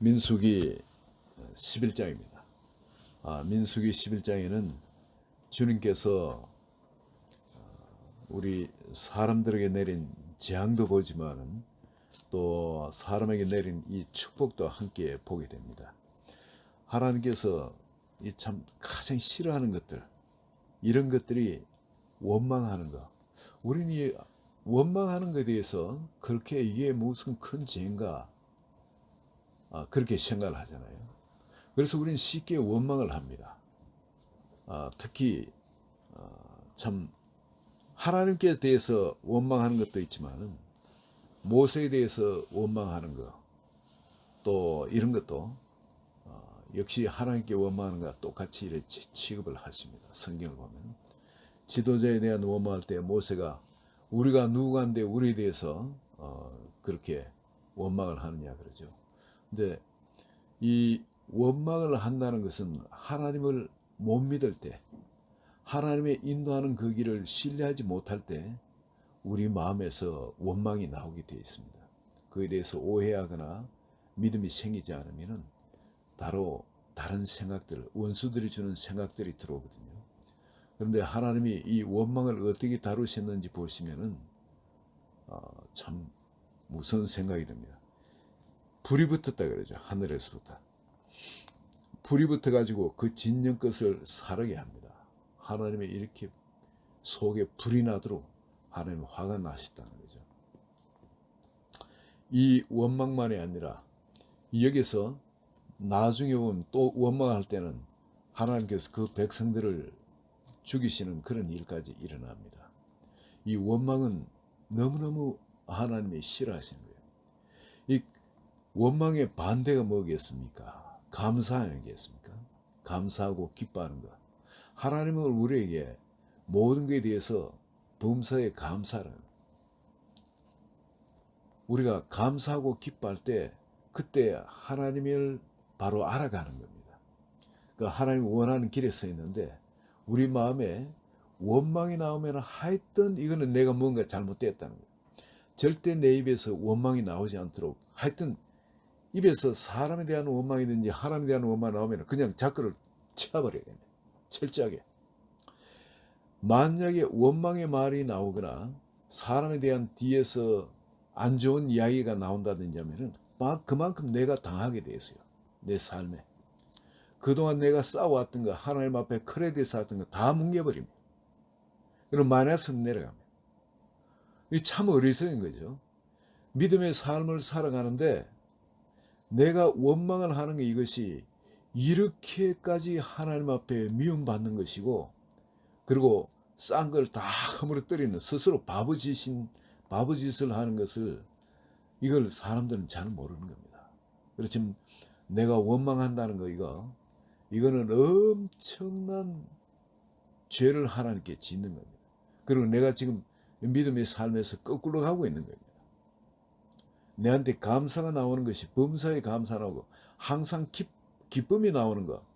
민수기 11장입니다. 민수기 11장에는 주님께서 우리 사람들에게 내린 재앙도 보지만 또 사람에게 내린 이 축복도 함께 보게 됩니다. 하나님께서 이 참 가장 싫어하는 것들, 이런 것들이 원망하는 것. 우리는 이 원망하는 것에 대해서 그렇게 이게 무슨 큰 죄인가 그렇게 생각을 하잖아요. 그래서 우리는 쉽게 원망을 합니다. 특히 참 하나님께 대해서 원망하는 것도 있지만 모세에 대해서 원망하는 것, 또 이런 것도 역시 하나님께 원망하는 것과 똑같이 이렇게 취급을 하십니다. 성경을 보면 지도자에 대한 원망할 때 모세가 우리가 누구간데 우리에 대해서 그렇게 원망을 하느냐 그러죠. 근데 이 원망을 한다는 것은 하나님을 못 믿을 때, 하나님의 인도하는 그 길을 신뢰하지 못할 때 우리 마음에서 원망이 나오게 되어 있습니다. 그에 대해서 오해하거나 믿음이 생기지 않으면 바로 다른 생각들, 원수들이 주는 생각들이 들어오거든요. 그런데 하나님이 이 원망을 어떻게 다루셨는지 보시면은 참 무서운 생각이 듭니다. 불이 붙었다 그러죠. 하늘에서부터 불이 붙어 가지고 그 진영 것을 사르게 합니다. 하나님의 이렇게 속에 불이 나도록 하나님 화가 나셨다는 거죠. 이 원망만이 아니라 여기서 나중에 보면 또 원망할 때는 하나님께서 그 백성들을 죽이시는 그런 일까지 일어납니다. 이 원망은 너무너무 하나님이 싫어하시는 거예요. 이 원망의 반대가 뭐겠습니까? 감사하겠습니까? 감사하고 기뻐하는 것. 하나님은 우리에게 모든 것에 대해서 범사에 감사를, 우리가 감사하고 기뻐할 때 그때 하나님을 바로 알아가는 겁니다. 그러니까 하나님 원하는 길에 서 있는데 우리 마음에 원망이 나오면 하여튼 이거는 내가 뭔가 잘못됐다는 거예요. 절대 내 입에서 원망이 나오지 않도록 하여튼 입에서 사람에 대한 원망이든지 하나님에 대한 원망이 나오면 그냥 자꾸를 쳐버려야 됩니다. 철저하게. 만약에 원망의 말이 나오거나 사람에 대한 뒤에서 안 좋은 이야기가 나온다든지 하면은 그만큼 내가 당하게 돼 있어요. 내 삶에. 그동안 내가 쌓아왔던 거, 하나님 앞에 크레딧 쌓았던 거 다 뭉개버립니다. 그럼 마이너스로 내려갑니다. 이 참 어리석은 거죠. 믿음의 삶을 살아가는데 내가 원망을 하는 게 이것이 이렇게까지 하나님 앞에 미움받는 것이고, 그리고 싼 걸 다 허물어뜨리는 스스로 바보짓을 하는 것을, 이걸 사람들은 잘 모르는 겁니다. 그래서 지금 내가 원망한다는 거, 이거는 엄청난 죄를 하나님께 짓는 겁니다. 그리고 내가 지금 믿음의 삶에서 거꾸로 가고 있는 겁니다. 내한테 감사가 나오는 것이 범사에 감사 나오고 항상 기쁨이 나오는 거,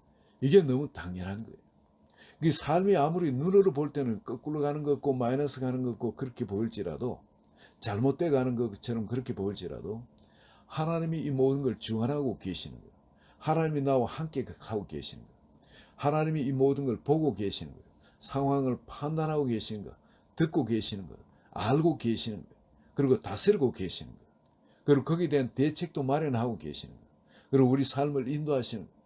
이게 너무 당연한 거예요. 이 삶이 아무리 눈으로 볼 때는 거꾸로 가는 것 같고 마이너스 가는 것 같고 그렇게 보일지라도, 잘못돼 가는 것처럼 그렇게 보일지라도 하나님이 이 모든 걸 주관하고 계시는 거예요. 하나님이 나와 함께 하고 계시는 거예요. 하나님이 이 모든 걸 보고 계시는 거예요. 상황을 판단하고 계시는 거, 듣고 계시는 거, 알고 계시는 거예요. 그리고 다스리고 계시는 거예요. 그리고 거기에 대한 대책도 마련하고 계시는 거예요. 그리고 우리 삶을 인도하시는 거예요.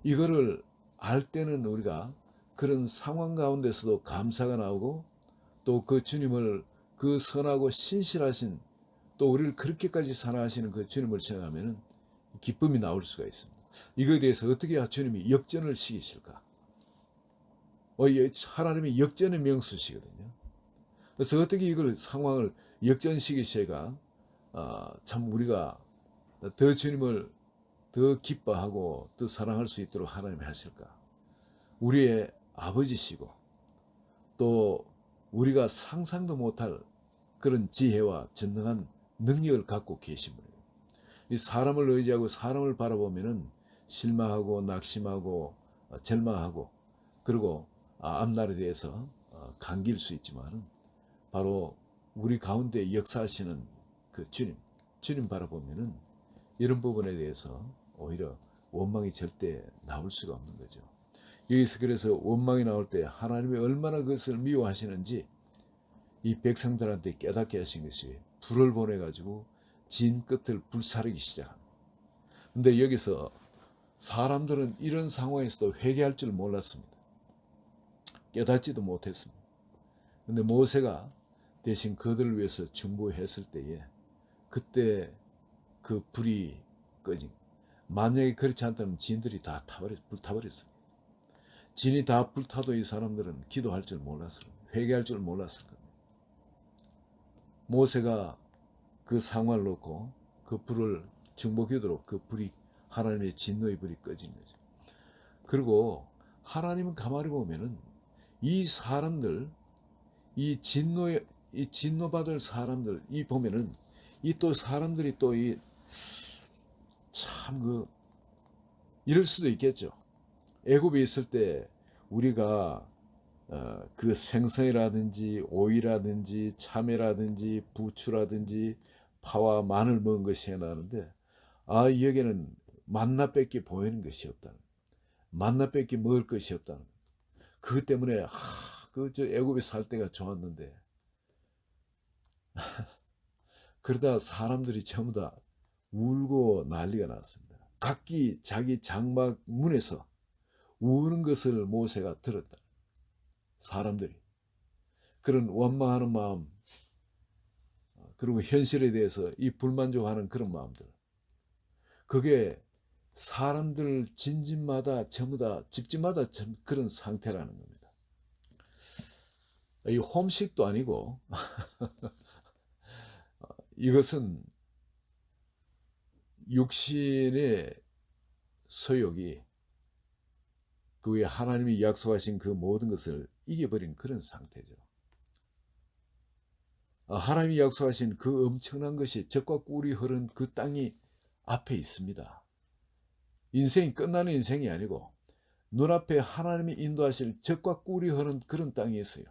이거를 알 때는 우리가 그런 상황 가운데서도 감사가 나오고, 또 그 주님을, 그 선하고 신실하신, 또 우리를 그렇게까지 사랑하시는 그 주님을 생각하면 기쁨이 나올 수가 있습니다. 이거에 대해서 어떻게 주님이 역전을 시키실까? 하나님이 역전의 명수시거든요. 그래서 어떻게 이걸 상황을 역전시키실까? 참 우리가 더 주님을 더 기뻐하고 더 사랑할 수 있도록 하나님이 하실까? 우리의 아버지시고 또 우리가 상상도 못할 그런 지혜와 전능한 능력을 갖고 계신 분이에요. 이 사람을 의지하고 사람을 바라보면은 실망하고 낙심하고 절망하고, 그리고 앞날에 대해서 감길 수 있지만 바로 우리 가운데 역사하시는 그 주님 바라보면은 이런 부분에 대해서 오히려 원망이 절대 나올 수가 없는 거죠. 여기서 그래서 원망이 나올 때 하나님이 얼마나 그것을 미워하시는지 이 백성들한테 깨닫게 하신 것이 불을 보내가지고 진 끝을 불사르기 시작합니다. 근데 여기서 사람들은 이런 상황에서도 회개할 줄 몰랐습니다. 깨닫지도 못했습니다. 근데 모세가 대신 그들을 위해서 중보했을 때에 그때 그 불이 꺼진. 만약에 그렇지 않다면 진들이 다 불타버렸습니다. 진이 다 불타도 이 사람들은 기도할 줄 몰랐을 겁니다. 회개할 줄 몰랐을 겁니다. 모세가 그 상황을 놓고 그 불을 중보기도록 그 불이 하나님의 진노의 불이 꺼진 거죠. 그리고 하나님은 가만히 보면은 이 사람들, 이 진노받을 사람들, 이 보면은 이 또 사람들이 또 이 참 이럴 수도 있겠죠. 애굽에 있을 때 우리가 그 생선이라든지 오이라든지 참외라든지 부추라든지 파와 마늘 먹은 것이 나는데 여기는 만나밖에 보이는 것이 없다는, 만나밖에 먹을 것이 없다는. 그것 때문에 저 애굽에 살 때가 좋았는데 그러다 사람들이 전부 다 울고 난리가 났습니다. 각기 자기 장막 문에서 우는 것을 모세가 들었다. 사람들이 그런 원망하는 마음, 그리고 현실에 대해서 이 불만족하는 그런 마음들, 그게 사람들 진집마다 전부 다 집집마다 그런 상태라는 겁니다. 이 홈식도 아니고 이것은 육신의 소욕이 그 위에 하나님이 약속하신 그 모든 것을 이겨버린 그런 상태죠. 하나님이 약속하신 그 엄청난 것이 젖과 꿀이 흐른 그 땅이 앞에 있습니다. 인생이 끝나는 인생이 아니고 눈앞에 하나님이 인도하실 젖과 꿀이 흐른 그런 땅이 있어요.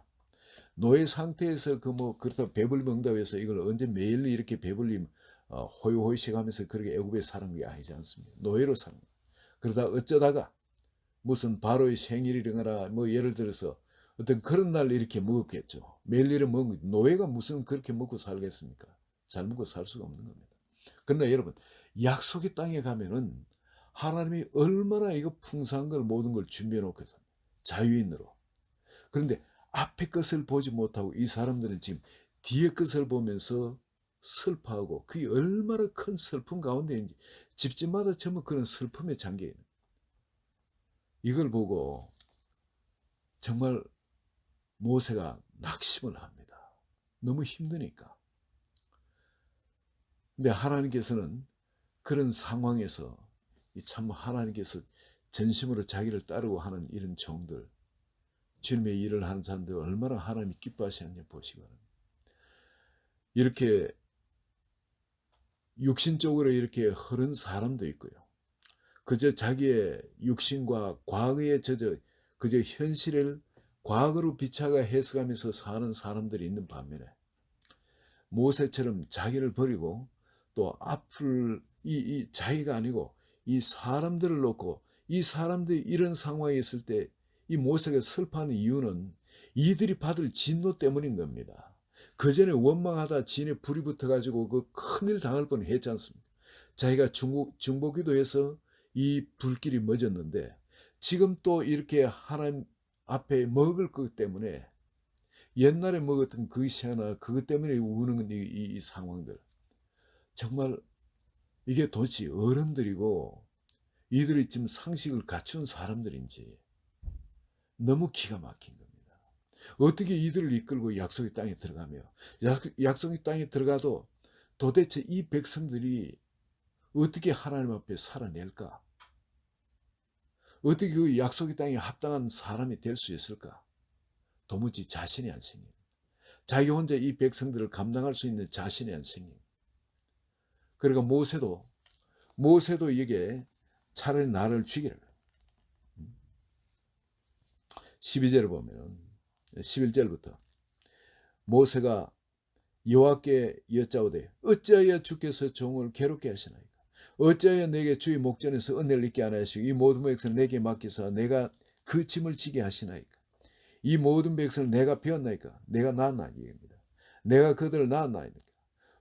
노예 상태에서 그렇다고 배불리 먹는다고 해서 이걸 언제 매일 이렇게 배불리 호요호이식 하면서 그렇게 애굽에 사는 게 아니지 않습니까? 노예로 사는 거예요. 그러다 어쩌다가 무슨 바로의 생일이거나 예를 들어서 어떤 그런 날 이렇게 먹었겠죠. 매일 이렇게 먹는, 노예가 무슨 그렇게 먹고 살겠습니까? 잘 먹고 살 수가 없는 겁니다. 그러나 여러분, 약속의 땅에 가면은 하나님이 얼마나 이거 풍성한 걸 모든 걸 준비해 놓고 있어요. 자유인으로. 그런데 앞에 것을 보지 못하고 이 사람들은 지금 뒤에 것을 보면서 슬퍼하고 그게 얼마나 큰 슬픔 가운데인지 집집마다 전부 그런 슬픔에 잠겨 있는. 이걸 보고 정말 모세가 낙심을 합니다. 너무 힘드니까. 근데 하나님께서는 그런 상황에서 참 하나님께서 전심으로 자기를 따르고 하는 이런 종들, 주님의 일을 하는 사람들 얼마나 하나님이 기뻐하시는지 보시기 바랍니다. 이렇게 육신적으로 이렇게 흐른 사람도 있고요. 그저 자기의 육신과 과거에 그저 현실을 과거로 비차가 해석하면서 사는 사람들이 있는 반면에 모세처럼 자기를 버리고 또 앞을 자기가 아니고 이 사람들을 놓고 이 사람들이 이런 상황에 있을 때 이 모세가 슬퍼하는 이유는 이들이 받을 진노 때문인 겁니다. 그 전에 원망하다 진에 불이 붙어가지고 그 큰일 당할 뻔했지 않습니까? 자기가 중보기도해서 이 불길이 멎었는데 지금 또 이렇게 하나님 앞에 먹을 것 때문에 옛날에 먹었던 그것이 하나 그것 때문에 우는 이 상황들, 정말 이게 도대체 어른들이고 이들이 지금 상식을 갖춘 사람들인지 너무 기가 막힌 겁니다. 어떻게 이들을 이끌고 약속의 땅에 들어가며 약속의 땅에 들어가도 도대체 이 백성들이 어떻게 하나님 앞에 살아낼까? 어떻게 그 약속의 땅에 합당한 사람이 될 수 있을까? 도무지 자신이 안 생깁니다. 자기 혼자 이 백성들을 감당할 수 있는 자신이 안 생깁니다. 그러니까 모세도 이게 차라리 나를 죽이라. 12절을 보면 11절부터 모세가 여호와께 여짜오되 어찌하여 주께서 종을 괴롭게 하시나이까? 어찌하여 내게 주의 목전에서 은혜를 잊게 하나 하시고 이 모든 백성을 내게 맡기사 내가 그 짐을 지게 하시나이까. 이 모든 백성을 내가 배웠나이까. 내가 낳았나이까. 내가 그들을 낳았나이까.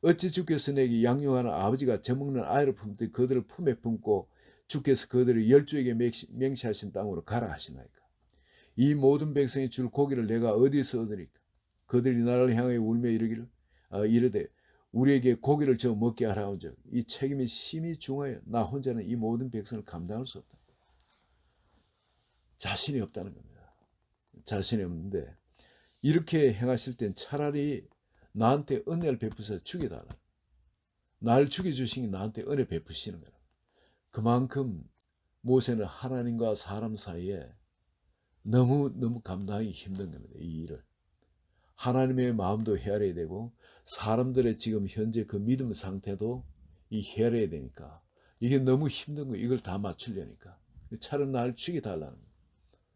어찌 주께서 내게 양육하는 아버지가 젖먹는 아이를 품듯 그들을 품에 품고 주께서 그들을 열주에게 맹시하신 땅으로 가라 하시나이까. 이 모든 백성이 줄 고기를 내가 어디서 얻으리까. 그들이 나를 향하여 울며 이르되 우리에게 고기를 저 먹게 하라 온즉 이 책임이 심히 중하여 나 혼자는 이 모든 백성을 감당할 수 없다. 자신이 없다는 겁니다. 자신이 없는데 이렇게 행하실 땐 차라리 나한테 은혜를 베푸셔 죽여달라. 날 죽여주시니 나한테 은혜 베푸시는 거야. 그만큼 모세는 하나님과 사람 사이에 너무 감당하기 힘든 겁니다. 이 일을. 하나님의 마음도 헤아려야 되고 사람들의 지금 현재 그 믿음 상태도 헤아려야 되니까 이게 너무 힘든 거예요. 이걸 다 맞추려니까. 차라리 날 죽여달라는 거예요.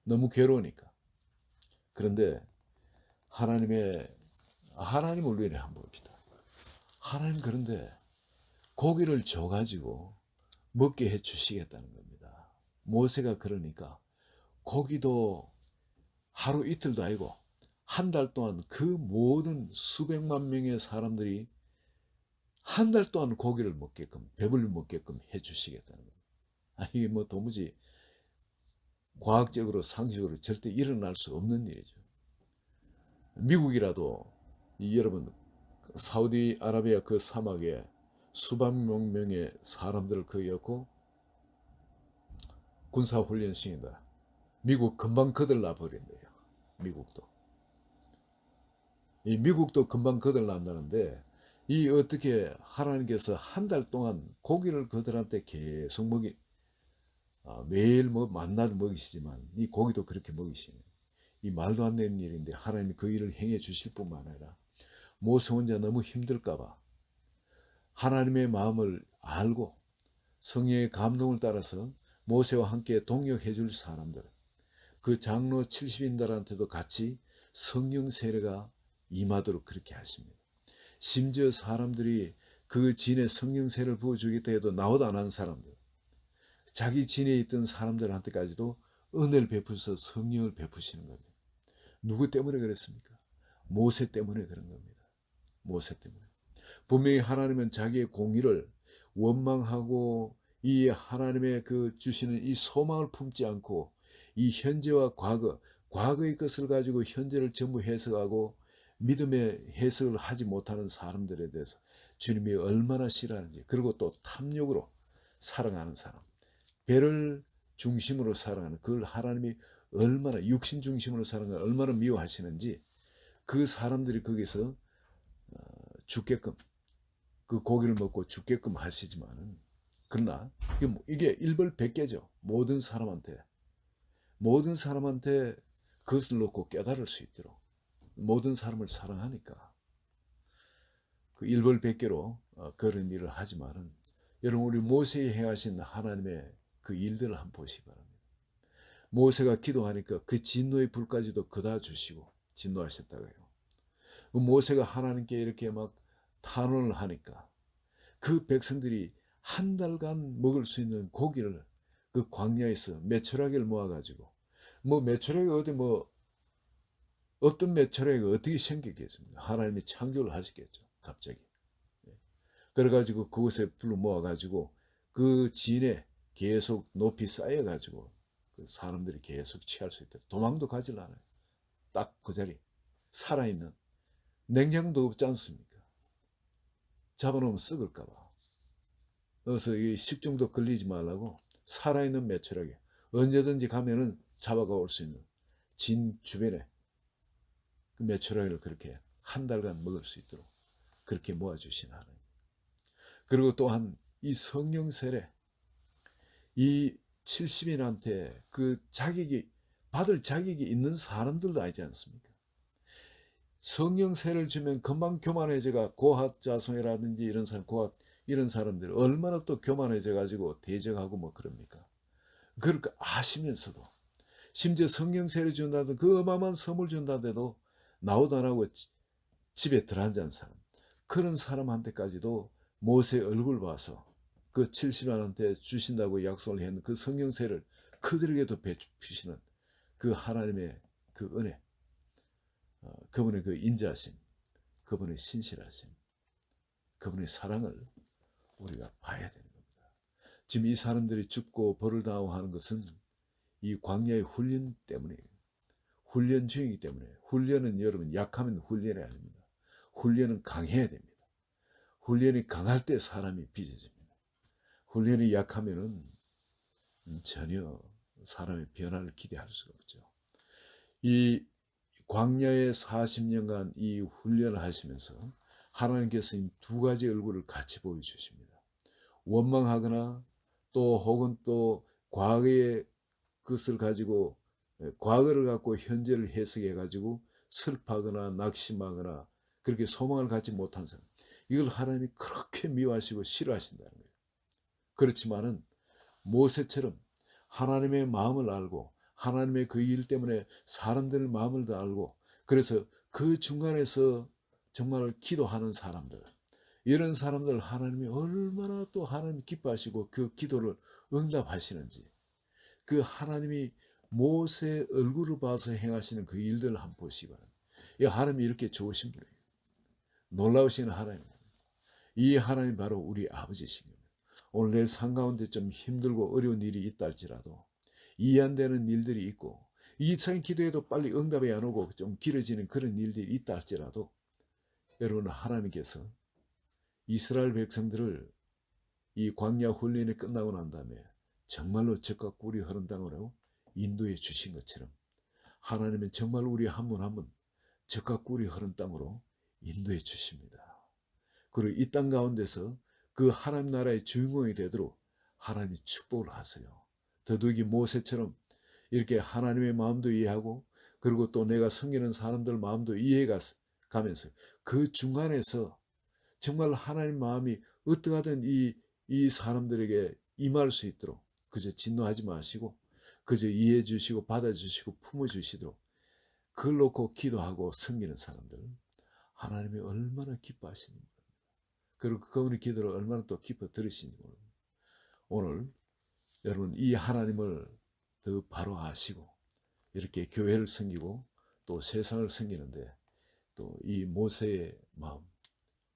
너무 괴로우니까. 그런데 하나님을 위해 한번 봅시다. 하나님 그런데 고기를 줘가지고 먹게 해주시겠다는 겁니다. 모세가 그러니까 고기도 하루 이틀도 아니고 한 달 동안 그 모든 수백만 명의 사람들이 한 달 동안 고기를 먹게끔 배불리 먹게끔 해주시겠다는 겁니다. 이게 뭐 도무지 과학적으로 상식으로 절대 일어날 수 없는 일이죠. 미국이라도 여러분 사우디아라비아 그 사막에 수백만 명의 사람들을 거기였고 군사훈련시킨다. 미국 금방 거들나 버린대요. 미국도 금방 거들난다는데 이 어떻게 하나님께서 한 달 동안 고기를 그들한테 계속 매일 뭐 만나도 먹이시지만 이 고기도 그렇게 먹이시네. 이 말도 안 되는 일인데 하나님이 그 일을 행해 주실 뿐만 아니라 모세 혼자 너무 힘들까봐 하나님의 마음을 알고 성령의 감동을 따라서 모세와 함께 동역해 줄 사람들, 그 장로 70인들한테도 같이 성령 세례가 임하도록 그렇게 하십니다. 심지어 사람들이 그 진에 성령 세례를 부어주겠다 해도 나오도 안 하는 사람들, 자기 진에 있던 사람들한테까지도 은혜를 베풀어서 성령을 베푸시는 겁니다. 누구 때문에 그랬습니까? 모세 때문에 그런 겁니다. 모세 때문에. 분명히 하나님은 자기의 공의를 원망하고 이 하나님의 그 주시는 이 소망을 품지 않고 이 현재와 과거의 것을 가지고 현재를 전부 해석하고 믿음의 해석을 하지 못하는 사람들에 대해서 주님이 얼마나 싫어하는지, 그리고 또 탐욕으로 사랑하는 사람, 배를 중심으로 사랑하는 그걸 하나님이 얼마나 육신 중심으로 사랑하는 얼마나 미워하시는지 그 사람들이 거기서 죽게끔 그 고기를 먹고 죽게끔 하시지만은, 그러나 이게 일벌백계죠. 모든 사람한테 그것을 놓고 깨달을 수 있도록 모든 사람을 사랑하니까 그 일벌백계로 그런 일을 하지만은, 여러분 우리 모세에 행하신 하나님의 그 일들을 한번 보시기 바랍니다. 모세가 기도하니까 그 진노의 불까지도 거다 주시고 진노하셨다고 해요. 모세가 하나님께 이렇게 막 탄원을 하니까 그 백성들이 한 달간 먹을 수 있는 고기를 그 광야에서 메추라기를 모아가지고, 뭐 메추라기 어디 뭐 없던 메추라기가 어떻게 생겼겠습니까? 하나님이 창조를 하시겠죠. 갑자기. 그래가지고 그곳에 불러 모아가지고 그 진에 계속 높이 쌓여가지고 그 사람들이 계속 취할 수 있도록, 도망도 가질 않아요. 딱 그 자리 살아있는, 냉장도 없지 않습니까? 잡아놓으면 썩을까봐. 그래서 이 식중독 걸리지 말라고 살아있는 메추라기 언제든지 가면은 잡아가 올 수 있는 진 주변에 그 메추라기를 그렇게 한 달간 먹을 수 있도록 그렇게 모아주신 하나님. 그리고 또한 이 성령 세례, 이 70인한테 그 받을 자격이 있는 사람들도 아니지 않습니까? 성령 세례를 주면 금방 교만해져가 고핫 자손이라든지 이런 사람들 얼마나 또 교만해져 가지고 대적하고 뭐 그럽니까? 그걸 아시면서도 심지어 성령 세례 준다던 그 어마어마한 선물 준다는데도 나오도 안 하고 집에 들어앉은 사람, 그런 사람한테까지도 모세의 얼굴 봐서 그 70만한테 주신다고 약속을 했는 그 성령세를 그들에게도 베푸시는 그 하나님의 그 은혜, 그분의 그 인자하심, 그분의 신실하심, 그분의 사랑을 우리가 봐야 되는 겁니다. 지금 이 사람들이 죽고 벌을 당하고 하는 것은 이 광야의 훈련 때문이에요. 훈련 중이기 때문에. 훈련은 여러분 약하면 훈련이 아닙니다. 훈련은 강해야 됩니다. 훈련이 강할 때 사람이 빚어집니다. 훈련이 약하면은 전혀 사람의 변화를 기대할 수가 없죠. 이 광야의 40년간 이 훈련을 하시면서 하나님께서 두 가지 얼굴을 같이 보여주십니다. 원망하거나 또 혹은 또 과거의 것을 가지고 과거를 갖고 현재를 해석해 가지고 슬퍼하거나 낙심하거나 그렇게 소망을 갖지 못한 사람, 이걸 하나님이 그렇게 미워하시고 싫어하신다는 거예요. 그렇지만은 모세처럼 하나님의 마음을 알고 하나님의 그 일 때문에 사람들의 마음을 다 알고 그래서 그 중간에서 정말 기도하는 사람들, 이런 사람들 하나님이 얼마나 또 하나님 기뻐하시고 그 기도를 응답하시는지, 그 하나님이 모세 얼굴을 봐서 행하시는 그 일들을 한번 보시기 바랍니다. 이 하나님이 이렇게 좋으신 분이에요. 놀라우신 하나님입니다. 이 하나님 바로 우리 아버지신 겁니다. 오늘 내 삶 가운데 좀 힘들고 어려운 일이 있다 할지라도 이해 안 되는 일들이 있고 이상 기도해도 빨리 응답이 안 오고 좀 길어지는 그런 일들이 있다 할지라도 여러분, 하나님께서 이스라엘 백성들을 이 광야 훈련이 끝나고 난 다음에 정말로 젖과 꿀이 흐른 땅으로 인도해 주신 것처럼 하나님은 정말 우리 한 분 한 분 젖과 꿀이 흐른 땅으로 인도해 주십니다. 그리고 이 땅 가운데서 그 하나님 나라의 주인공이 되도록 하나님이 축복을 하세요. 더욱이 모세처럼 이렇게 하나님의 마음도 이해하고 그리고 또 내가 섬기는 사람들 마음도 이해가 가면서 그 중간에서 정말 하나님 마음이 어떠하든 이 사람들에게 임할 수 있도록 그저 진노하지 마시고 그저 이해해 주시고 받아주시고 품어주시도록 그걸 놓고 기도하고 섬기는 사람들 하나님이 얼마나 기뻐하시는가, 그리고 그분의 기도를 얼마나 또 기뻐 들으시는지 모릅니다. 오늘 여러분 이 하나님을 더 바로 아시고 이렇게 교회를 섬기고 또 세상을 섬기는데 또 이 모세의 마음,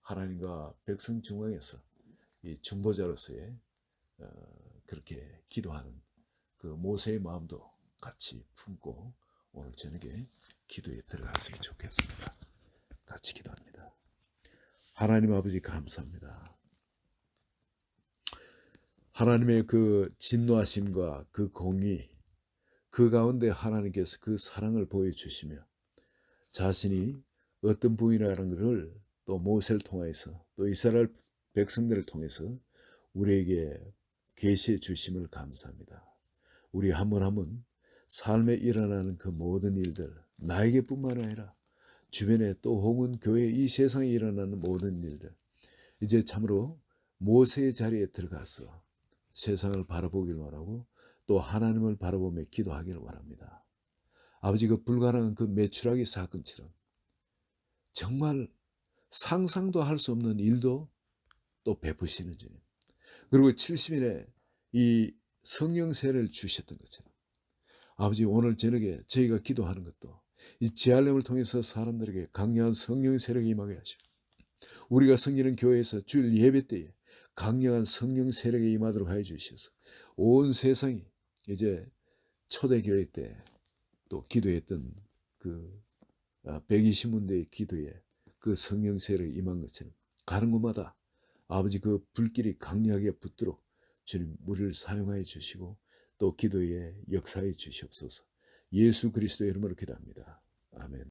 하나님과 백성 중앙에서 이 중보자로서의 그렇게 기도하는 그 모세의 마음도 같이 품고 오늘 저녁에 기도에 들어갔으면 좋겠습니다. 같이 기도합니다. 하나님 아버지 감사합니다. 하나님의 그 진노하심과 그 공의, 그 가운데 하나님께서 그 사랑을 보여주시며 자신이 어떤 분이라는 것을 또 모세를 통해서 또 이스라엘 백성들을 통해서 우리에게 계시해 주심을 감사합니다. 우리 한 분 한 분 삶에 일어나는 그 모든 일들, 나에게뿐만 아니라 주변에 또 혹은 교회 이 세상에 일어나는 모든 일들, 이제 참으로 모세의 자리에 들어가서 세상을 바라보길 원하고 또 하나님을 바라보며 기도하기를 원합니다. 아버지, 그 불가능한 그 메추라기 사건처럼 정말 상상도 할 수 없는 일도 또 베푸시는 주님, 그리고 70일에 이 성령세를 주셨던 것처럼 아버지, 오늘 저녁에 저희가 기도하는 것도 이 재활렘을 통해서 사람들에게 강력한 성령 세력이 임하게 하시고 우리가 섬기는 교회에서 주일 예배 때에 강력한 성령 세력이 임하도록 하여 주셔서 온 세상이 이제 초대교회 때 또 기도했던 그 120문대의 기도에 그 성령 세력이 임한 것처럼 가는 곳마다 아버지 그 불길이 강력하게 붙도록 주님 우리를 사용하여 주시고 또 기도에 역사해 주시옵소서. 예수 그리스도의 이름으로 기도합니다. 아멘.